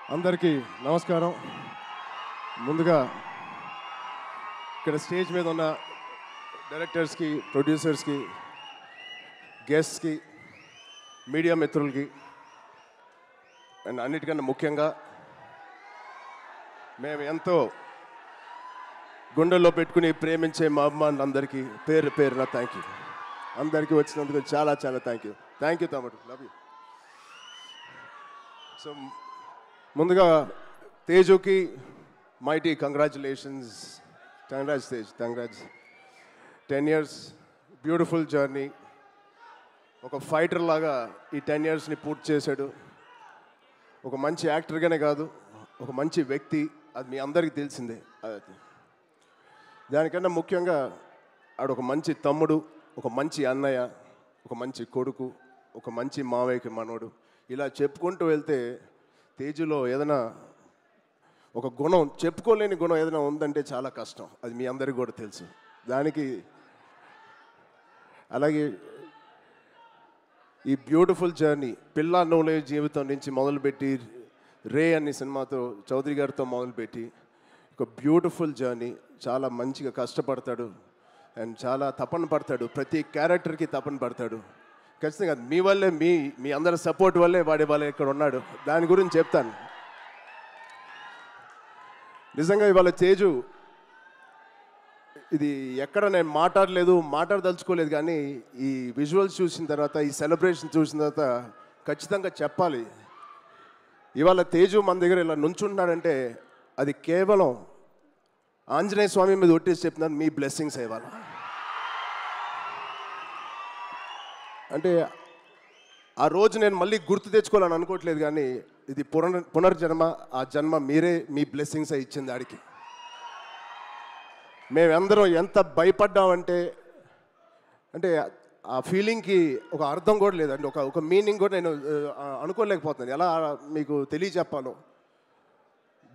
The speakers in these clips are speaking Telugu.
అందరికీ నమస్కారం. ముందుగా ఇక్కడ స్టేజ్ మీద ఉన్న డైరెక్టర్స్కి, ప్రొడ్యూసర్స్కి, గెస్ట్స్కి, మీడియా మిత్రులకి అండ్ అన్నిటికన్నా ముఖ్యంగా మేము ఎంతో గుండెల్లో పెట్టుకుని ప్రేమించే మా అభిమానులందరికీ పేరు పేరున థ్యాంక్ యూ. అందరికీ వచ్చినందుకు చాలా చాలా థ్యాంక్ యూ తమ్ముడు, లవ్ యూ. సో ముందుగా తేజుకి mighty congratulations. Tej, congrats. 10 years beautiful journey. ఒక ఫైటర్ లాగా ఈ 10 yearsని పూర్తి చేశాడు. ఒక మంచి యాక్టర్గానే కాదు, ఒక మంచి వ్యక్తి, అది మీ అందరికీ తెలిసిందే. దానికన్నా ముఖ్యంగా ఆడు ఒక మంచి తమ్ముడు, ఒక మంచి అన్నయ్య, ఒక మంచి కొడుకు, ఒక మంచి మావయ్యకి మనోడు. ఇలా చెప్పుకుంటూ వెళ్తే తేజులో ఏదైనా ఒక గుణం, చెప్పుకోలేని గుణం ఏదైనా ఉందంటే చాలా కష్టం. అది మీ అందరికీ కూడా తెలుసు. దానికి అలాగే ఈ బ్యూటిఫుల్ జర్నీ పిల్ల నోలే జీవితం నుంచి మొదలుపెట్టి రే అనే సినిమాతో చౌదరి గారితో మొదలుపెట్టి ఒక బ్యూటిఫుల్ జర్నీ. చాలా మంచిగా కష్టపడతాడు అండ్ చాలా తపన పడతాడు. ప్రతి క్యారెక్టర్కి తపన పడతాడు. ఖచ్చితంగా మీ వల్లే, మీ అందరి సపోర్ట్ వల్లే వాడే వాళ్ళే ఇక్కడ ఉన్నాడు. దాని గురించి చెప్తాను. నిజంగా ఇవాళ తేజు ఇది ఎక్కడ నేను మాట్లాడదలుచుకోలేదు, కానీ ఈ విజువల్స్ చూసిన తర్వాత, ఈ సెలబ్రేషన్ చూసిన తర్వాత ఖచ్చితంగా చెప్పాలి. ఇవాళ తేజు మన దగ్గర ఇలా నుంచుంటున్నాడంటే అది కేవలం ఆంజనేయ స్వామి మీద ఒట్టేసి చెప్తున్నాను, మీ బ్లెస్సింగ్స్ ఇవాళ. అంటే ఆ రోజు నేను మళ్ళీ గుర్తు తెచ్చుకోవాలని అనుకోవట్లేదు, కానీ ఇది పునర్జన్మ. ఆ జన్మ మీరే, మీ బ్లెస్సింగ్స్ ఇచ్చింది ఆడికి. మేమందరం ఎంత భయపడ్డామంటే, అంటే ఆ ఫీలింగ్కి ఒక అర్థం కూడా లేదండి, ఒక మీనింగ్ కూడా నేను అనుకోలేకపోతున్నాను. ఎలా మీకు తెలియచెప్పాలో.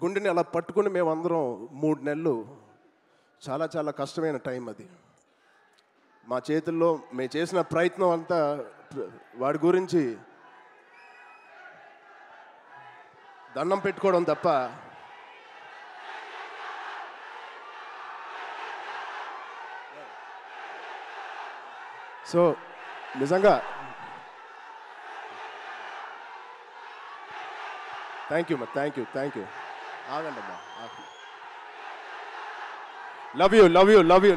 గుండెని అలా పట్టుకుని మేమందరం 3 నెలలు చాలా చాలా కష్టమైన టైం అది. మా చేతుల్లో మేము చేసిన ప్రయత్నం అంతా వాడి గురించి దండం పెట్టుకోవడం తప్ప సో నిజంగా థ్యాంక్ యూ. ఆగండి అమ్మా. Love you.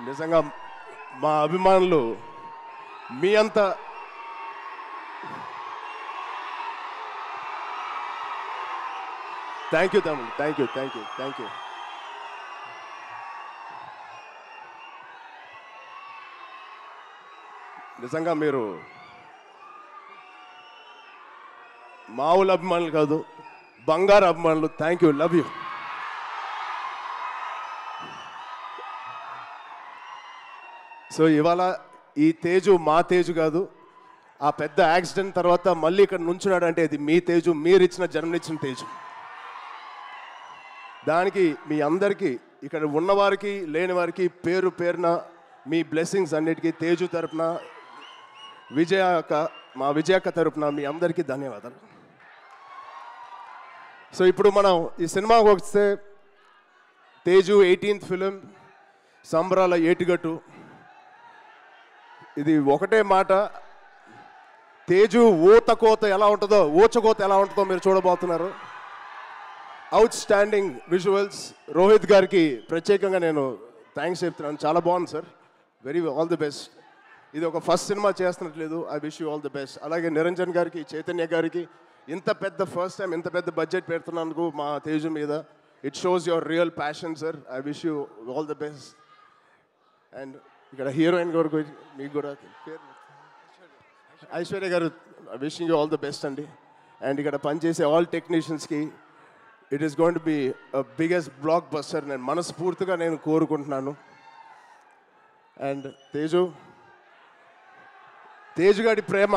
నిజంగా మా అభిమానులు మీ అంత థ్యాంక్ యూ తమ్ముడు, థ్యాంక్ యూ. నిజంగా మీరు మామూలు అభిమానులు కాదు, బంగారు అభిమానులు. Thank you, love you. So ఇవాళ ఈ తేజు మా తేజు కాదు. ఆ పెద్ద యాక్సిడెంట్ తర్వాత మళ్ళీ ఇక్కడ నుంచున్నాడు అంటే ఇది మీ తేజు, మీరిచ్చిన జన్మనిచ్చిన తేజు. దానికి మీ అందరికీ, ఇక్కడ ఉన్నవారికి లేని వారికి పేరు పేరున మీ బ్లెస్సింగ్స్ అన్నిటికీ తేజు తరపున, మా విజయక్క తరపున మీ అందరికీ ధన్యవాదాలు. సో ఇప్పుడు మనం ఈ సినిమాకి వస్తే తేజు 18th ఫిలిం, సంబరాల ఏటిగట్టు. ఇది ఒకటే మాట, తేజు ఊచకోత ఎలా ఉంటుందో మీరు చూడబోతున్నారు. Out standing visuals. రోహిత్ గారికి ప్రత్యేకంగా నేను థ్యాంక్స్ చెప్తున్నాను. చాలా బాగుంది సార్, ఆల్ ది బెస్ట్. ఇది ఒక ఫస్ట్ సినిమా చేస్తున్నట్లేదు. I wish you all the best. అలాగే నిరంజన్ గారికి, చైతన్య గారికి ఇంత పెద్ద ఫస్ట్ టైం ఇంత పెద్ద బడ్జెట్ పెడుతున్నందుకు మా తేజు మీద. It shows your real passion sir. I wish you all the best. And ఇక్కడ హీరోయిన్ గారు మీకు కూడా ఐశ్వర్య గారు, wishing you all the best అండి. అండ్ ఇక్కడ పనిచేసే ఆల్ టెక్నీషియన్స్కి it is going to be బిగ్గెస్ట్ బ్లాక్ బస్టర్ నేను మనస్ఫూర్తిగా కోరుకుంటున్నాను. అండ్ తేజు గారి ప్రేమ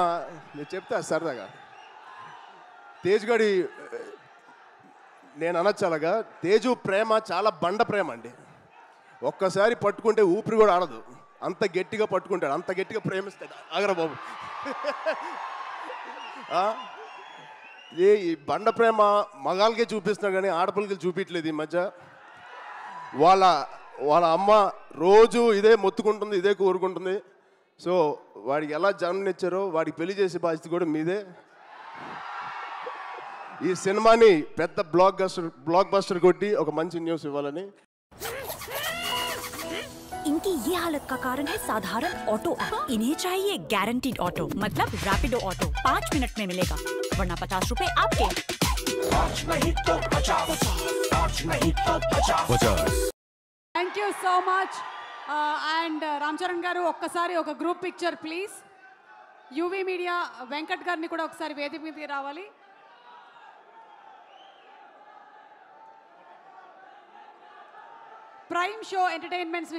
నేను చెప్తా సరదాగా. తేజు గారి నేను అనొచ్చు అలాగా, తేజు ప్రేమ చాలా బండ ప్రేమ అండి. ఒక్కసారి పట్టుకుంటే ఊపిరి కూడా ఆడదు. అంత గట్టిగా పట్టుకుంటాడు, అంత గట్టిగా ప్రేమిస్తాడు. ఆగరా బాబు. ఈ బండ ప్రేమ మగాళ్ళకే చూపిస్తున్నాడు కానీ ఆడపిల్లకి చూపించలేదు ఈ మధ్య. వాళ్ళ అమ్మ రోజు ఇదే మొత్తుకుంటుంది, ఇదే కోరుకుంటుంది. సో వాడికి ఎలా జన్మనిచ్చారో వాడికి పెళ్లి చేసే బాధ్యత కూడా మీదే. ఈ సినిమాని పెద్ద బ్లాక్ బస్టర్ కొట్టి ఒక మంచి న్యూస్ ఇవ్వాలని. इनकी ये हालत का कारण है साधारण ऑटो ऐप। इन्हें चाहिए गारंटीड ऑटो, मतलब रैपिडो ऑटो 5 मिनट में मिलेगा, वरना 50 रुपए आपके। 5 नहीं तो 50, 5 नहीं तो 50। Thank you so much. And Ram Charan గారు ఒక్కసారి ఒక group picture please. UV media Venkat గారిని కూడా ఒకసారి వేదిక మీదకి రావాలి. Prime show entertainments